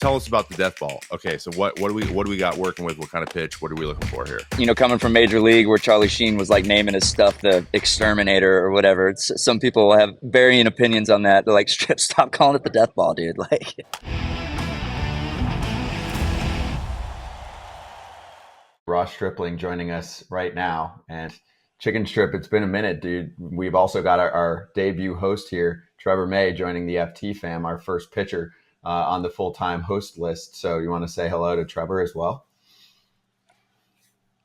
tell us about the death ball. Okay, so what do we got working with? What kind of pitch? What are we looking for here? Coming from Major League, where Charlie Sheen was like naming his stuff the Exterminator or whatever. Some people have varying opinions on that. They're like, stop calling it the death ball, dude. Like. Ross Stripling joining us right now. And Chicken Strip, it's been a minute, dude. We've also got our debut host here, Trevor May, joining the FT fam, our first pitcher on the full-time host list. So you want to say hello to Trevor as well?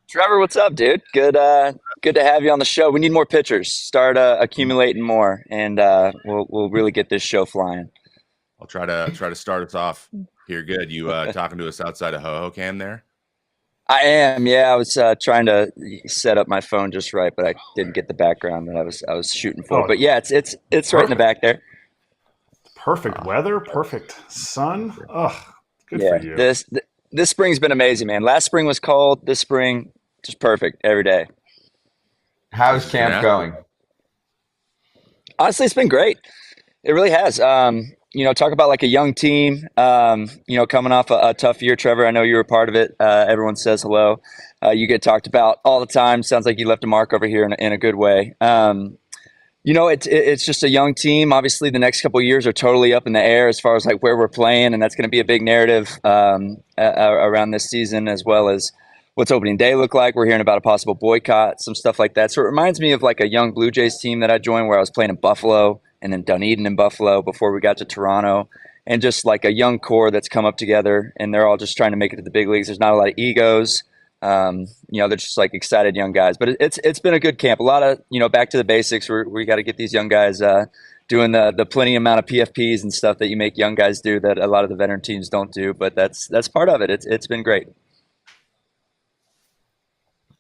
Trevor, what's up, dude? Good to have you on the show. We need more pitchers. Start accumulating more, and we'll really get this show flying. I'll try to start us off here. Good. You talking to us outside of Hohokam there? I am, yeah. I was trying to set up my phone just right, but I didn't get the background that I was shooting for. But yeah, it's right in the back there. Perfect weather, perfect sun. Oh, good for you. This spring's been amazing, man. Last spring was cold. This spring, just perfect every day. How's camp going? Honestly, it's been great. It really has. Talk about like a young team, coming off a tough year. Trevor, I know you were a part of it. Everyone says hello. You get talked about all the time. Sounds like you left a mark over here in a good way. It's just a young team. Obviously, the next couple of years are totally up in the air as far as like where we're playing, and that's going to be a big narrative around this season, as well as what's opening day look like. We're hearing about a possible boycott, some stuff like that. So it reminds me of like a young Blue Jays team that I joined where I was playing in Buffalo and then Dunedin in Buffalo before we got to Toronto, and just like a young core that's come up together, and they're all just trying to make it to the big leagues. There's not a lot of egos. They're just like excited young guys, but it's been a good camp. A lot of, back to the basics. We got to get these young guys doing the plenty amount of PFPs and stuff that you make young guys do that a lot of the veteran teams don't do, but that's part of it. It's been great.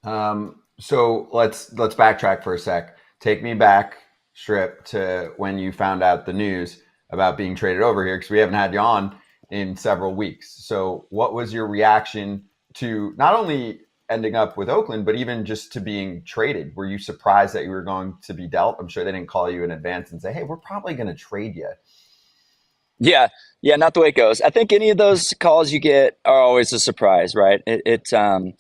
So let's backtrack for a sec. Take me back, Strip, to when you found out the news about being traded over here, because we haven't had you on in several weeks. So what was your reaction to not only ending up with Oakland, but even just to being traded? Were you surprised that you were going to be dealt? I'm sure they didn't call you in advance and say, hey, we're probably going to trade you. Yeah, not the way it goes. I think any of those calls you get are always a surprise, right? I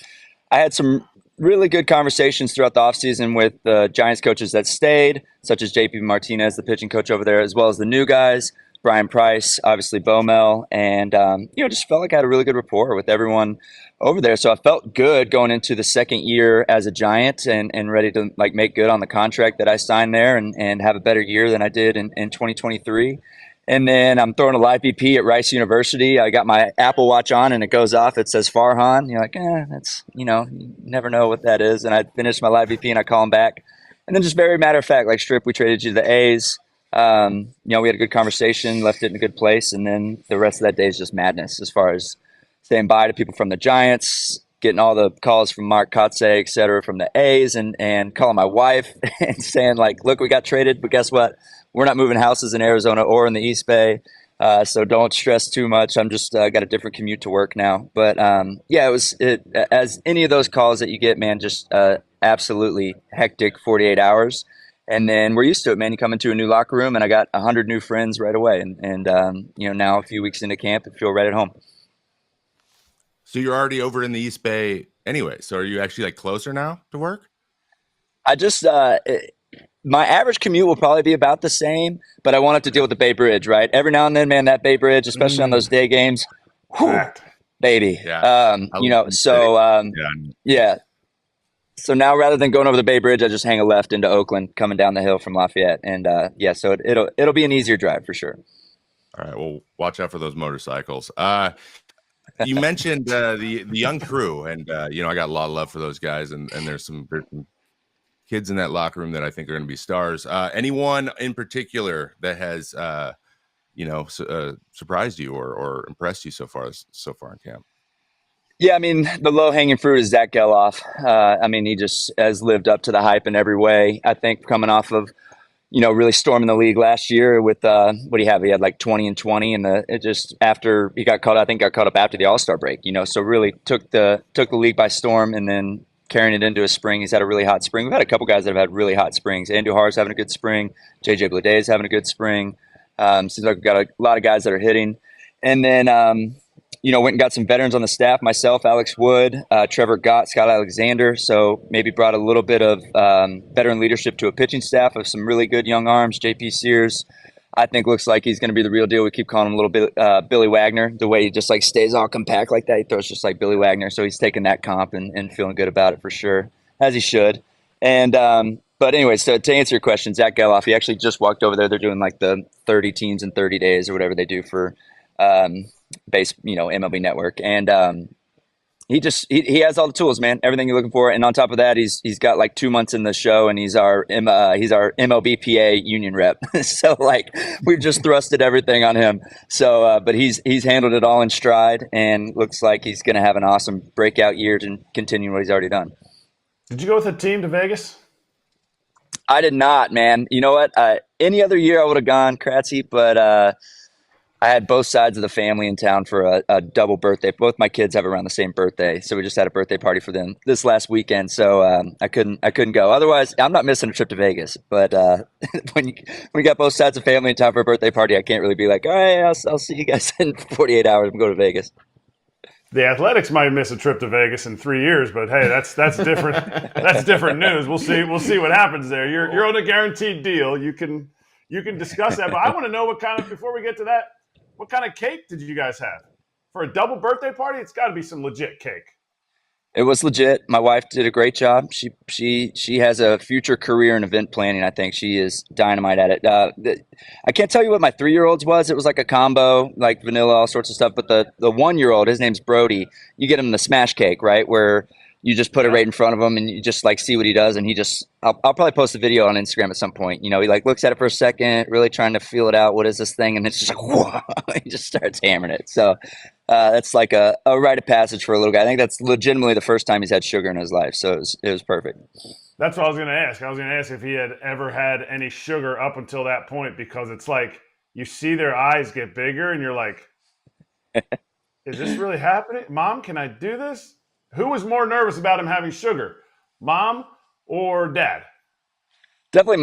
had some really good conversations throughout the offseason with the Giants coaches that stayed, such as JP Martinez, the pitching coach over there, as well as the new guys, Brian Price, obviously Bomel, and just felt like I had a really good rapport with everyone over there. So I felt good going into the second year as a Giant and ready to like make good on the contract that I signed there and have a better year than I did in 2023. And then I'm throwing a live BP at Rice University. I got my Apple Watch on and it goes off. It says Farhan. You're like, that's, you never know what that is. And I finished my live BP and I call him back. And then just very matter of fact, like, Strip, we traded you to the A's. We had a good conversation, left it in a good place. And then the rest of that day is just madness as far as saying bye to people from the Giants, getting all the calls from Mark Kotze, et cetera, from the A's, and calling my wife and saying like, look, we got traded, but guess what? We're not moving houses in Arizona or in the East Bay, so don't stress too much. I'm just got a different commute to work now. But it was as any of those calls that you get, man, just absolutely hectic 48 hours. And then we're used to it, man. You come into a new locker room, and I got 100 new friends right away. And now a few weeks into camp, I feel right at home. So you're already over in the East Bay anyway. So are you actually like closer now to work? I just my average commute will probably be about the same, but I won't have to deal with the Bay Bridge, right? Every now and then, man, that Bay Bridge, especially on those day games, baby. Yeah. So now rather than going over the Bay Bridge, I just hang a left into Oakland, coming down the hill from Lafayette, and so it'll be an easier drive for sure. All right, well, watch out for those motorcycles. You mentioned the young crew, and I got a lot of love for those guys, and there's some kids in that locker room that I think are going to be stars. Anyone in particular that has surprised you or impressed you so far in camp? Yeah, I mean, the low-hanging fruit is Zack Gelof. He just has lived up to the hype in every way. I think coming off of, really storming the league last year with, what do you have? He had like 20 and 20, and it just after he got caught up after the All-Star break, so really took the league by storm, and then carrying it into a spring. He's had a really hot spring. We've had a couple guys that have had really hot springs. Andujar's having a good spring. JJ Bleday is having a good spring. Seems like we've got a lot of guys that are hitting. And then, went and got some veterans on the staff, myself, Alex Wood, Trevor Gott, Scott Alexander. So maybe brought a little bit of veteran leadership to a pitching staff of some really good young arms. JP Sears, I think, looks like he's going to be the real deal. We keep calling him a little bit Billy Wagner, the way he just like stays all compact like that. He throws just like Billy Wagner. So he's taking that comp and feeling good about it for sure, as he should. And but anyway, so to answer your question, Zack Gelof, he actually just walked over there. They're doing like the 30 teams in 30 days or whatever they do for MLB Network. And he has all the tools, man, everything you're looking for. And on top of that, he's got like 2 months in the show, and he's our MLBPA union rep. So like we've just thrusted everything on him. So but he's handled it all in stride, and looks like he's going to have an awesome breakout year and continue what he's already done. Did you go with a team to Vegas? I did not, man. You know what? Any other year I would have gone, Kratzy, but I had both sides of the family in town for a double birthday. Both my kids have around the same birthday, so we just had a birthday party for them this last weekend. So I couldn't go. Otherwise, I'm not missing a trip to Vegas. But when you got both sides of family in town for a birthday party, I can't really be like, all right, I'll see you guys in 48 hours and go to Vegas. The Athletics might miss a trip to Vegas in 3 years, but hey, that's different. That's different news. We'll see what happens there. You're on a guaranteed deal. You can discuss that, but I want to know before we get to that, what kind of cake did you guys have for a double birthday party? It's got to be some legit cake. It was legit. My wife did a great job. She has a future career in event planning. I think she is dynamite at it. I can't tell you what my 3-year-old's was. It was like a combo, like vanilla, all sorts of stuff. But the 1-year-old, his name's Brody. You get him the smash cake, right, where you just put it right in front of him and you just like see what he does. And I'll probably post a video on Instagram at some point. He like looks at it for a second, really trying to feel it out. What is this thing? And it's just like, whoa, he just starts hammering it. So that's like a rite of passage for a little guy. I think that's legitimately the first time he's had sugar in his life. So it was perfect. That's what I was going to ask. I was going to ask if he had ever had any sugar up until that point, because it's like you see their eyes get bigger and you're like, is this really happening? Mom, can I do this? Who was more nervous about him having sugar, mom or dad? Definitely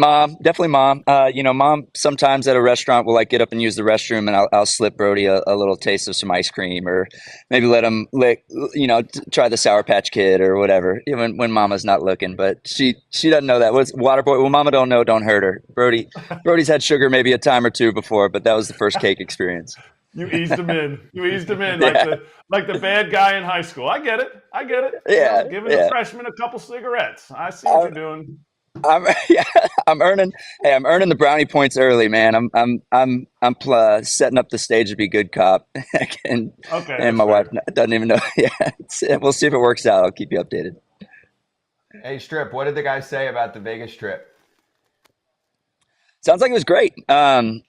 mom. Mom sometimes at a restaurant will like get up and use the restroom, and I'll slip Brody a little taste of some ice cream, or maybe let him try the Sour Patch Kid or whatever, even when Mama's not looking. But she doesn't know that. What's water boy? Well, Mama don't know, don't hurt her. Brody's had sugar maybe a time or two before, but that was the first cake experience. You eased him in. Yeah. like the bad guy in high school. I get it. Yeah. Giving the freshman a couple cigarettes. I see what you're doing. I'm earning the brownie points early, man. I'm setting up the stage to be good cop. and my wife doesn't even know. Yeah. We'll see if it works out. I'll keep you updated. Hey, Strip, what did the guys say about the Vegas trip? Sounds like it was great. I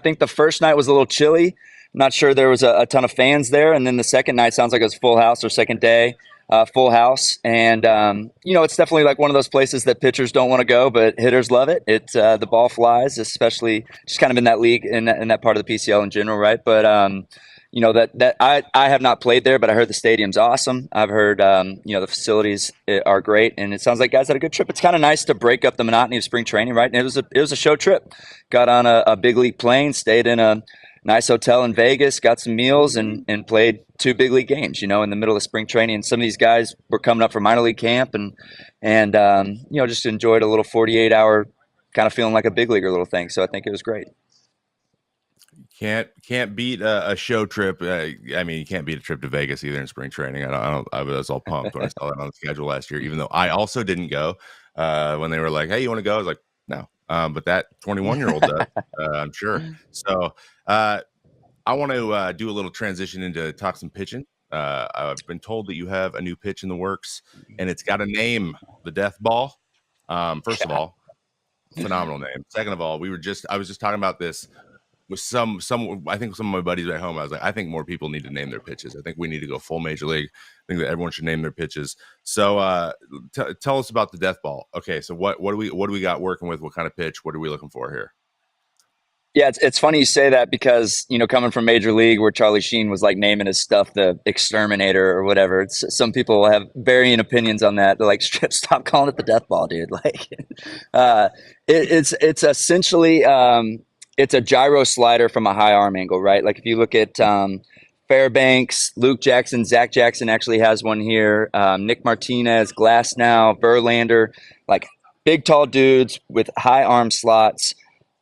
think the first night was a little chilly. I'm not sure there was a ton of fans there. And then the second night sounds like it was full house, or second day, full house. And, it's definitely like one of those places that pitchers don't want to go, but hitters love it. It's the ball flies, especially just kind of in that league, in that part of the PCL in general, right? But, that I have not played there, but I heard the stadium's awesome. I've heard, the facilities are great, and it sounds like guys had a good trip. It's kind of nice to break up the monotony of spring training, right? And it was a show trip. Got on a big league plane, stayed in a nice hotel in Vegas, got some meals, and played 2 big league games, in the middle of spring training. And some of these guys were coming up for minor league camp, and just enjoyed a little 48-hour kind of feeling like a big leaguer little thing. So I think it was great. Can't beat a show trip. You can't beat a trip to Vegas either in spring training. I was all pumped when I saw that on the schedule last year, even though I also didn't go when they were like, hey, you want to go? I was like, no. But that 21-year-old does, I'm sure. So I want to do a little transition into talk some pitching. I've been told that you have a new pitch in the works, and it's got a name, the Death Ball. First of all, phenomenal name. Second of all, I was just talking about this with some I think some of my buddies at home. I was like, I think more people need to name their pitches. I think we need to go full major league. I think that everyone should name their pitches. So tell us about the Death Ball. Okay, so what do we got working with? What kind of pitch? What are we looking for here? Yeah, it's funny you say that, because coming from Major League, where Charlie Sheen was like naming his stuff the Exterminator or whatever. Some people have varying opinions on that. They're like, stop calling it the Death Ball, dude. Like, it's essentially it's a gyro slider from a high arm angle, right? Like if you look at Fairbanks, Luke Jackson, Zach Jackson actually has one here. Nick Martinez, Glasnow, Verlander, like big, tall dudes with high arm slots.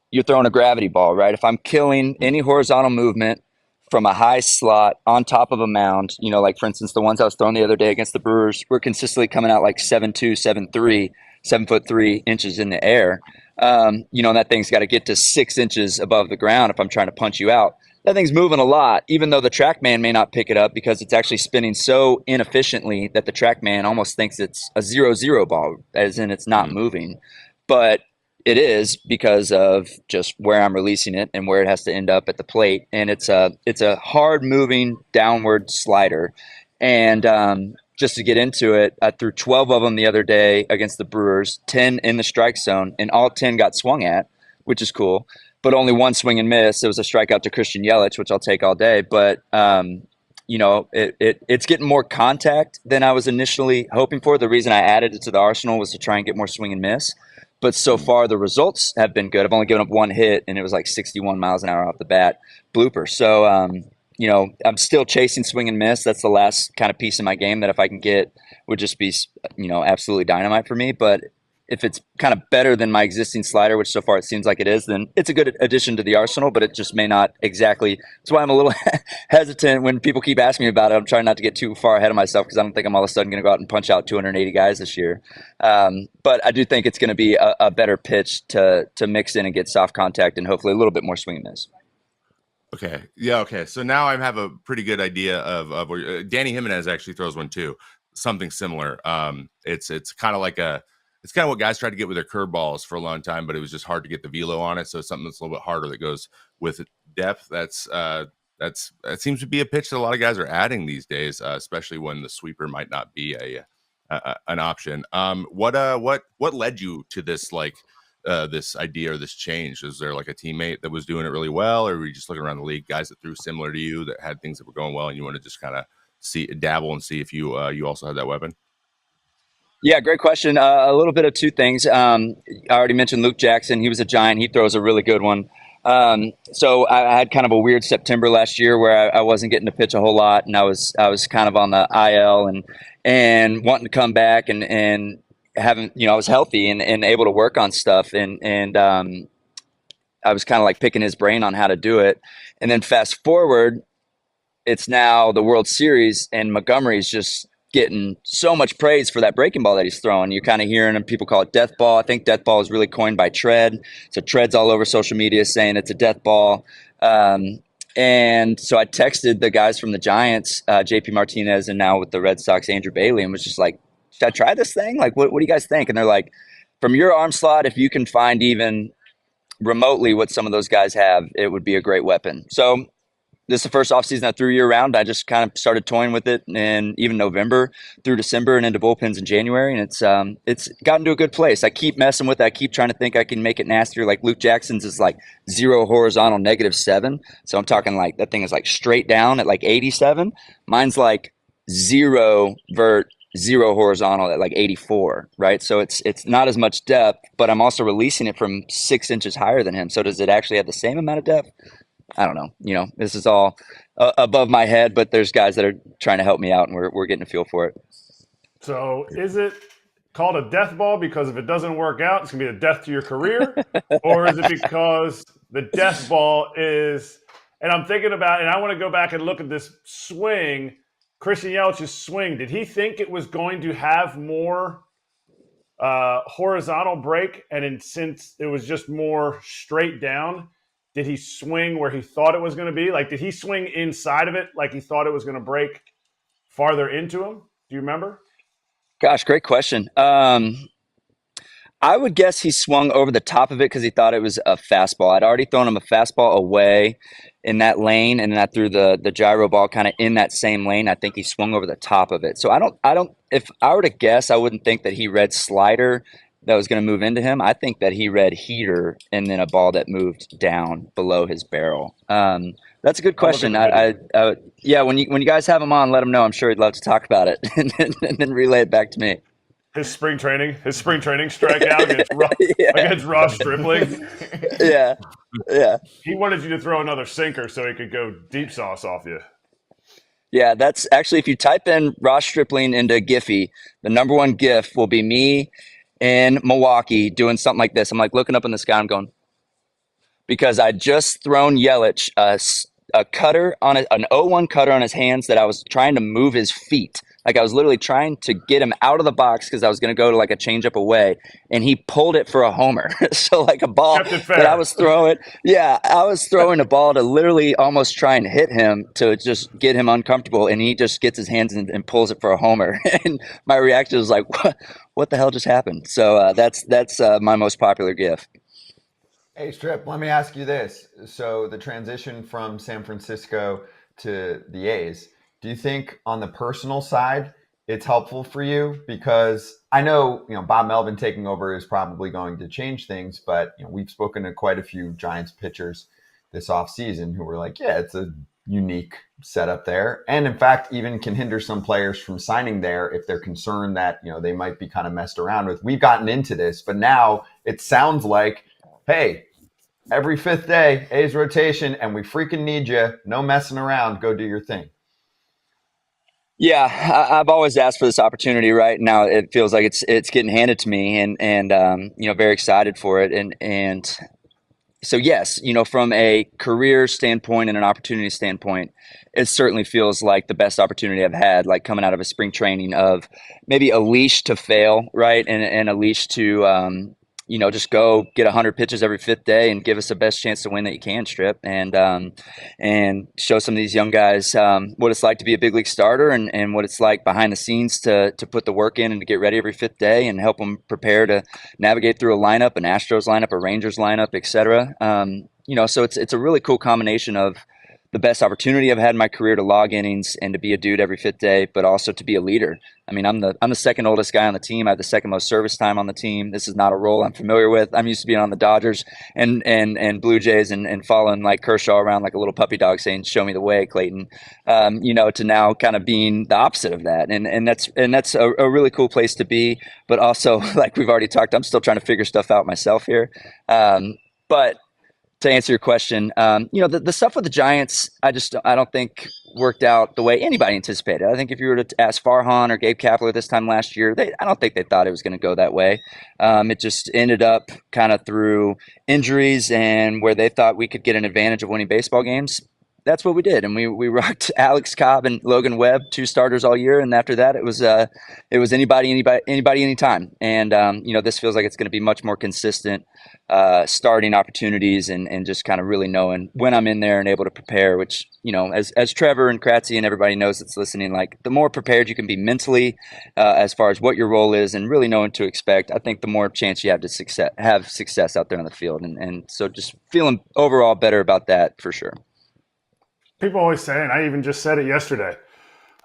You're throwing a gravity ball, right? If I'm killing any horizontal movement from a high slot on top of a mound, like for instance, the ones I was throwing the other day against the Brewers, we're consistently coming out like 7'2", 7'3", 7'3" in the air. And that thing's got to get to 6 inches above the ground if I'm trying to punch you out. That thing's moving a lot, even though the TrackMan may not pick it up because it's actually spinning so inefficiently that the TrackMan almost thinks it's a 0-0 ball, as in it's not moving. But it is because of just where I'm releasing it and where it has to end up at the plate. And it's a hard moving downward slider. And just to get into it, I threw 12 of them the other day against the Brewers, 10 in the strike zone, and all 10 got swung at, which is cool. But only one swing and miss. It was a strikeout to Christian Yelich, which I'll take all day. But, it's getting more contact than I was initially hoping for. The reason I added it to the arsenal was to try and get more swing and miss. But so far, the results have been good. I've only given up one hit, and it was like 61 miles an hour off the bat, blooper. So, I'm still chasing swing and miss. That's the last kind of piece of my game that if I can get would just be, absolutely dynamite for me. But if it's kind of better than my existing slider, which so far it seems like it is, then it's a good addition to the arsenal, but it just may not exactly. That's why I'm a little hesitant when people keep asking me about it. I'm trying not to get too far ahead of myself because I don't think I'm all of a sudden going to go out and punch out 280 guys this year. But I do think it's going to be a better pitch to mix in and get soft contact and hopefully a little bit more swing and miss. Okay. Yeah. Okay. So now I have a pretty good idea of where Danny Jimenez actually throws one too. Something similar. It's kind of like it's kind of what guys tried to get with their curveballs for a long time, but it was just hard to get the velo on it. So it's something that's a little bit harder that goes with depth. That seems to be a pitch that a lot of guys are adding these days, especially when the sweeper might not be an option. What led you to this this idea or this change? Is there like a teammate that was doing it really well, or were you just looking around the league, guys that threw similar to you that had things that were going well, and you want to just kind of dabble and see if you also had that weapon? Yeah, great question. A little bit of two things. I already mentioned Luke Jackson. He was a Giant. He throws a really good one. So I had kind of a weird September last year where I wasn't getting to pitch a whole lot, and I was kind of on the IL and wanting to come back and having, I was healthy and able to work on stuff, and I was kind of like picking his brain on how to do it. And then fast forward, it's now the World Series, and Montgomery's just getting so much praise for that breaking ball that he's throwing. You're kind of hearing him, people call it death ball. I think death ball is really coined by Tread. So Tread's all over social media saying it's a death ball. And so I texted the guys from the Giants, JP Martinez, and now with the Red Sox, Andrew Bailey, and was just like, should I try this thing? Like, what do you guys think? And they're like, from your arm slot, if you can find even remotely what some of those guys have, it would be a great weapon. So this is the first offseason I threw year round. I just kind of started toying with it in even November through December and into bullpens in January. And it's gotten to a good place. I keep messing with it. I keep trying to think I can make it nastier. Like Luke Jackson's is like 0 horizontal, -7. So I'm talking like that thing is like straight down at like 87. Mine's like 0 vert, 0 horizontal at like 84, right? So it's not as much depth, but I'm also releasing it from 6 inches higher than him. So does it actually have the same amount of depth? I don't know. This is all above my head, but there's guys that are trying to help me out, and we're getting a feel for it. So is it called a death ball because if it doesn't work out, it's going to be a death to your career? Or is it because the death ball is – and I'm thinking about – and I want to go back and look at this swing, Christian Yelich's swing. Did he think it was going to have more horizontal break, and since it was just more straight down – did he swing where he thought it was going to be? Like, did he swing inside of it like he thought it was going to break farther into him? Do you remember? Gosh, great question. I would guess he swung over the top of it because he thought it was a fastball. I'd already thrown him a fastball away in that lane, and then I threw the gyro ball kind of in that same lane. I think he swung over the top of it. So I don't. If I were to guess, I wouldn't think that he read slider that was going to move into him. I think that he read heater and then a ball that moved down below his barrel. That's a good question. Yeah, when you guys have him on, let him know. I'm sure he'd love to talk about it and then relay it back to me. His spring training strikeout against Ross Stripling. Yeah. He wanted you to throw another sinker so he could go deep sauce off you. Yeah, that's actually, if you type in Ross Stripling into Giphy, the number one GIF will be me in Milwaukee doing something like this. I'm like looking up in the sky. I'm going, because I just thrown Yelich a cutter on an 0-1 cutter on his hands that I was trying to move his feet. Like I was literally trying to get him out of the box because I was going to go to like a changeup away, and he pulled it for a homer. So like a ball Kept it fair. that I was throwing. Yeah, I was throwing a ball to literally almost try and hit him to just get him uncomfortable, and he just gets his hands and pulls it for a homer. And my reaction was like, "What the hell just happened?" So that's my most popular GIF. Hey, Strip, let me ask you this. So the transition from San Francisco to the A's, do you think on the personal side it's helpful for you? Because I know, Bob Melvin taking over is probably going to change things, but we've spoken to quite a few Giants pitchers this offseason who were like, yeah, it's a unique setup there. And in fact, even can hinder some players from signing there if they're concerned that, they might be kind of messed around with. We've gotten into this, but now it sounds like, hey, every fifth day, A's rotation, and we freaking need you. No messing around. Go do your thing. Yeah, I've always asked for this opportunity. Right now, it feels like it's getting handed to me, and very excited for it. And so yes, from a career standpoint and an opportunity standpoint, it certainly feels like the best opportunity I've had. Like coming out of a spring training of maybe a leash to fail, right, and a leash to just go get 100 pitches every fifth day and give us the best chance to win that you can, Strip, and show some of these young guys what it's like to be a big league starter and what it's like behind the scenes to put the work in and to get ready every fifth day and help them prepare to navigate through a lineup, an Astros lineup, a Rangers lineup, etc. So it's a really cool combination of the best opportunity I've had in my career to log innings and to be a dude every fifth day, but also to be a leader. I mean, I'm the second oldest guy on the team. I have the second most service time on the team. This is not a role I'm familiar with. I'm used to being on the Dodgers and Blue Jays and following like Kershaw around like a little puppy dog saying, "Show me the way, Clayton." To now kind of being the opposite of that, and that's a really cool place to be. But also, like we've already talked, I'm still trying to figure stuff out myself here. But to answer your question, the stuff with the Giants, I don't think worked out the way anybody anticipated. I think if you were to ask Farhan or Gabe Kapler this time last year, I don't think they thought it was going to go that way. It just ended up kind of through injuries and where they thought we could get an advantage of winning baseball games. That's what we did, and we rocked Alex Cobb and Logan Webb, 2 starters all year, and after that, it was anybody, anytime. And this feels like it's going to be much more consistent starting opportunities and just kind of really knowing when I'm in there and able to prepare. Which as Trevor and Kratzy and everybody knows that's listening, like the more prepared you can be mentally as far as what your role is and really knowing to expect, I think the more chance you have to have success out there on the field. And so just feeling overall better about that for sure. People always say, and I even just said it yesterday,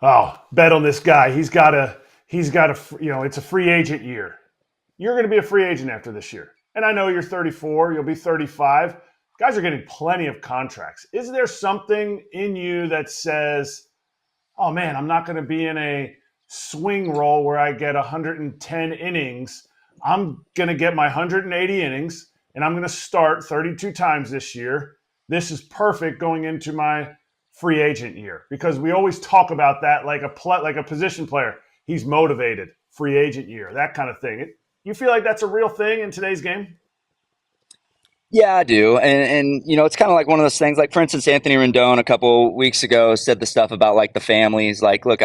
oh, bet on this guy. He's got a, it's a free agent year. You're going to be a free agent after this year. And I know you're 34, you'll be 35. Guys are getting plenty of contracts. Is there something in you that says, oh man, I'm not going to be in a swing role where I get 110 innings. I'm going to get my 180 innings and I'm going to start 32 times this year. This is perfect going into my free agent year, because we always talk about that like a position player. He's motivated, free agent year, that kind of thing. You feel like that's a real thing in today's game? Yeah, I do. And it's kind of like one of those things, like, for instance, Anthony Rendon a couple weeks ago said the stuff about like the families, like, look,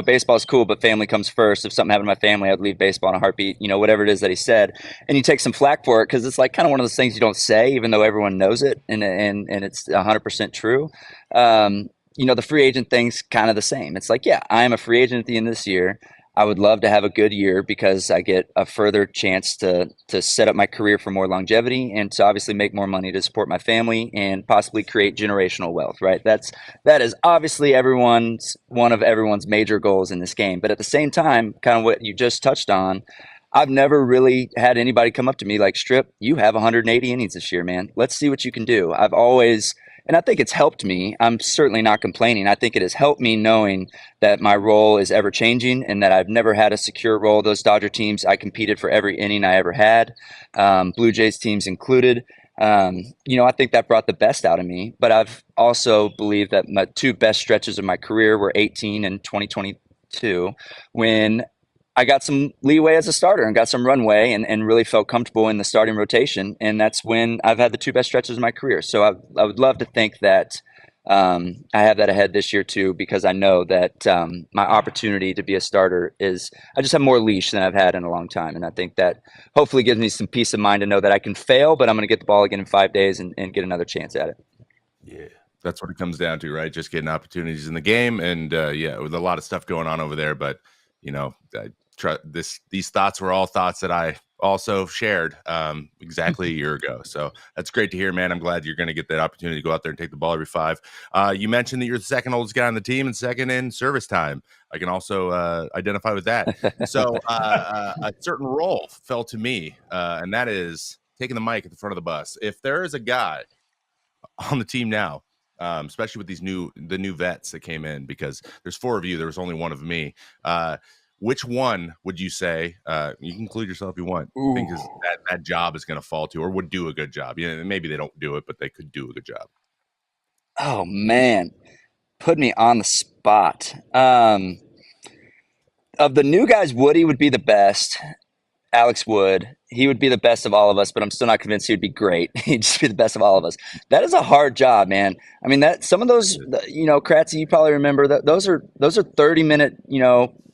baseball is cool, but family comes first. If something happened to my family, I'd leave baseball in a heartbeat, whatever it is that he said. And you take some flack for it because it's like kind of one of those things you don't say, even though everyone knows it. And it's 100% true. The free agent thing's kind of the same. It's like, yeah, I am a free agent at the end of this year. I would love to have a good year because I get a further chance to set up my career for more longevity and to obviously make more money to support my family and possibly create generational wealth, right? That is obviously one of everyone's major goals in this game. But at the same time, kind of what you just touched on, I've never really had anybody come up to me like, Strip, you have 180 innings this year, man. Let's see what you can do. I've always, and I think it's helped me. I'm certainly not complaining. I think it has helped me knowing that my role is ever changing and that I've never had a secure role. Those Dodger teams, I competed for every inning I ever had, Blue Jays teams included. I think that brought the best out of me. But I've also believed that my two best stretches of my career were 18 and 2022, when I got some leeway as a starter and got some runway and really felt comfortable in the starting rotation. And that's when I've had the two best stretches of my career. So I would love to think that I have that ahead this year too, because I know that my opportunity to be a starter I just have more leash than I've had in a long time. And I think that hopefully gives me some peace of mind to know that I can fail, but I'm going to get the ball again in 5 days and get another chance at it. Yeah. That's what it comes down to, right? Just getting opportunities in the game. And with a lot of stuff going on over there, but these thoughts were all thoughts that I also shared exactly a year ago. So that's great to hear, man. I'm glad you're going to get that opportunity to go out there and take the ball every 5. You mentioned that you're the second oldest guy on the team and second in service time. I can also identify with that. So a certain role fell to me, and that is taking the mic at the front of the bus. If there is a guy on the team now, especially with the new vets that came in, because there's 4 of you, there was only 1 of me. Which one would you say, you can include yourself if you want, think that job is going to fall to, or would do a good job? Maybe they don't do it, but they could do a good job. Oh, man. Put me on the spot. Of the new guys, Woody would be the best. Alex Wood. He would be the best of all of us, but I'm still not convinced he would be great. He'd just be the best of all of us. That is a hard job, man. I mean, that some of those, Kratzy, you probably remember that those are 30-minute,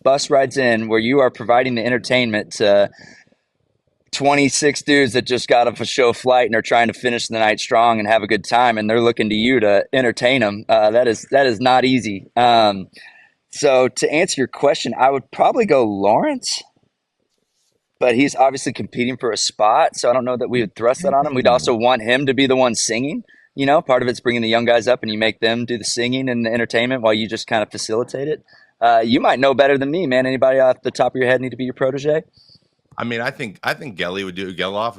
bus rides in where you are providing the entertainment to 26 dudes that just got off a show flight and are trying to finish the night strong and have a good time, and they're looking to you to entertain them. That is not easy. So to answer your question, I would probably go Lawrence, but he's obviously competing for a spot, so I don't know that we would thrust that on him. We'd also want him to be the one singing. Part of it's bringing the young guys up and you make them do the singing and the entertainment while you just kind of facilitate it. You might know better than me, man. Anybody off the top of your head need to be your protege? I mean, I think Gelof would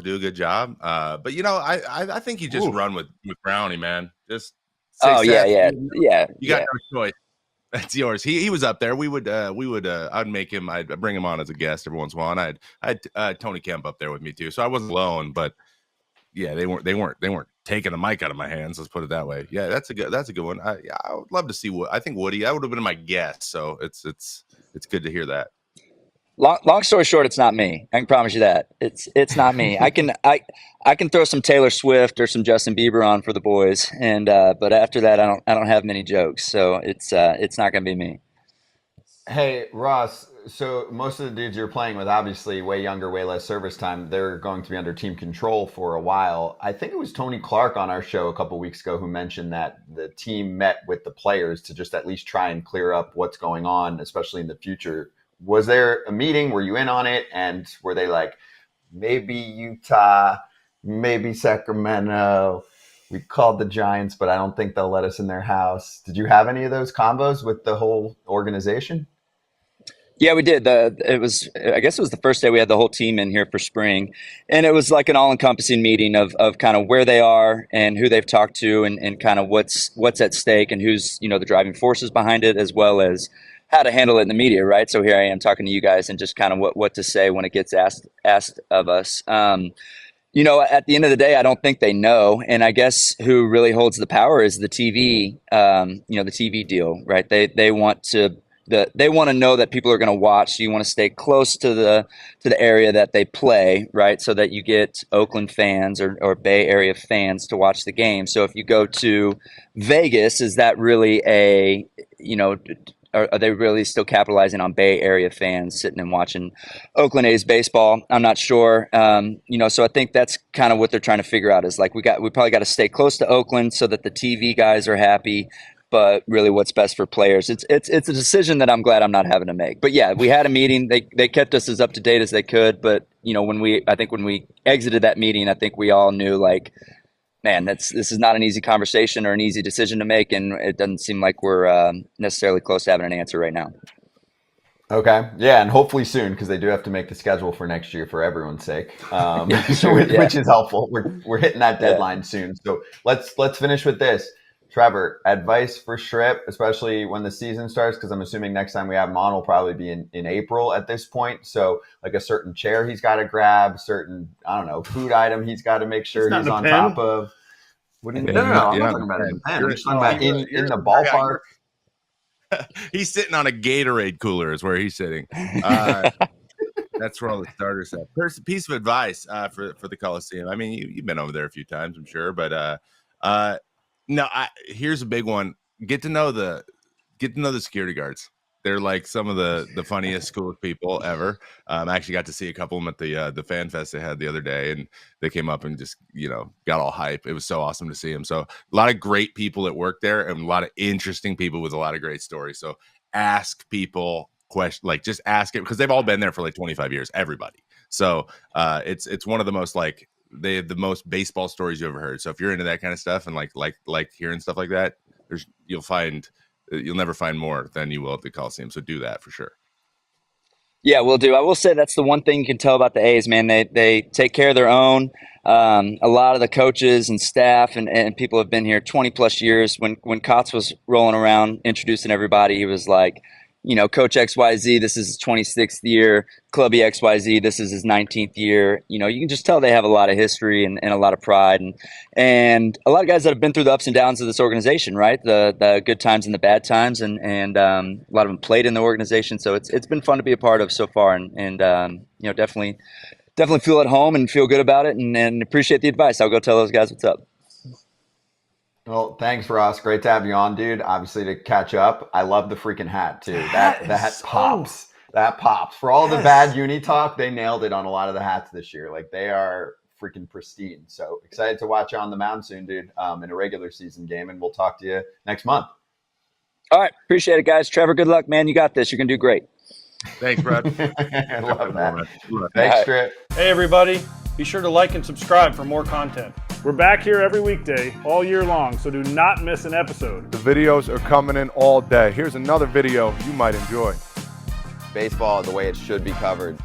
do a good job. But I think you just run with Brownie, man. Just yeah. You got no choice. That's yours. He was up there. I'd bring him on as a guest every once in a while. And I had Tony Kemp up there with me too. So I wasn't alone, but yeah, they weren't taking the mic out of my hands. Let's put it that way. Yeah, that's a good one. I would love to see I think Woody. That would have been my guess. So it's good to hear that. Long story short, it's not me. I can promise you that it's not me. I can throw some Taylor Swift or some Justin Bieber on for the boys, and but after that, I don't have many jokes. So it's not going to be me. Hey, Ross. So most of the dudes you're playing with, obviously way younger, way less service time, they're going to be under team control for a while. I think it was Tony Clark on our show a couple of weeks ago who mentioned that the team met with the players to just at least try and clear up what's going on, especially in the future. Was there a meeting? Were you in on it? And were they like, maybe Utah, maybe Sacramento? We called the Giants, but I don't think they'll let us in their house. Did you have any of those combos with the whole organization? Yeah, we did. I guess it was the first day we had the whole team in here for spring. And it was like an all-encompassing meeting of kind of where they are and who they've talked to and kind of what's at stake and who's, the driving forces behind it, as well as how to handle it in the media, right? So here I am talking to you guys and just kind of what to say when it gets asked of us. At the end of the day, I don't think they know. And I guess who really holds the power is the TV, the TV deal, right? They want to know that people are going to watch. So you want to stay close to the area that they play, right? So that you get Oakland fans or Bay Area fans to watch the game. So if you go to Vegas, is that really are they really still capitalizing on Bay Area fans sitting and watching Oakland A's baseball? I'm not sure. So I think that's kind of what they're trying to figure out is like we probably got to stay close to Oakland so that the TV guys are happy. But really, what's best for players? It's a decision that I'm glad I'm not having to make. But yeah, we had a meeting. They kept us as up to date as they could. But when we exited that meeting, I think we all knew like, man, this is not an easy conversation or an easy decision to make, and it doesn't seem like we're necessarily close to having an answer right now. Okay, yeah, and hopefully soon because they do have to make the schedule for next year for everyone's sake, which is helpful. We're hitting that deadline soon. So let's finish with this. Trevor, advice for Strip, especially when the season starts, because I'm assuming next time we have him on will probably be in April at this point. So like a certain chair he's got to grab, certain, I don't know, food item he's got to make sure he's on top of. What do you mean? No, I'm not talking about in the pen. I'm just talking about in the ballpark. He's sitting on a Gatorade cooler is where he's sitting. That's where all the starters at. First piece of advice for the Coliseum. I mean, you've been over there a few times, I'm sure, but no, here's a big one. Get to know the security guards. They're like some of the funniest, coolest people ever. I actually got to see a couple of them at the fan fest they had the other day, and they came up and just got all hype. It was so awesome to see them. So a lot of great people that work there, and a lot of interesting people with a lot of great stories. So ask people questions, like just ask it, because they've all been there for like 25 years. Everybody. So it's one of the most like. They have the most baseball stories you ever heard. So if you're into that kind of stuff and like hearing stuff like that, you'll never find more than you will at the Coliseum. So do that for sure. Yeah, we'll do. I will say that's the one thing you can tell about the A's, man. They take care of their own. A lot of the coaches and staff and people have been here 20 plus years. When Kotz was rolling around introducing everybody, he was like, Coach XYZ, this is his 26th year. Clubby XYZ, this is his 19th year. You can just tell they have a lot of history and a lot of pride and a lot of guys that have been through the ups and downs of this organization, right? The good times and the bad times, and a lot of them played in the organization. So it's been fun to be a part of so far, and definitely feel at home and feel good about it, and appreciate the advice. I'll go tell those guys what's up. Well, thanks, Ross. Great to have you on, dude. Obviously, to catch up. I love the freaking hat, too. That pops. That pops. For all the bad uni talk, they nailed it on a lot of the hats this year. Like, they are freaking pristine. So excited to watch you on the mound soon, dude, in a regular season game. And we'll talk to you next month. All right. Appreciate it, guys. Trevor, good luck, man. You got this. You're going to do great. Thanks, Brad. I love that. Thanks, Strip. Hey, everybody. Be sure to like and subscribe for more content. We're back here every weekday, all year long, so do not miss an episode. The videos are coming in all day. Here's another video you might enjoy. Baseball the way it should be covered.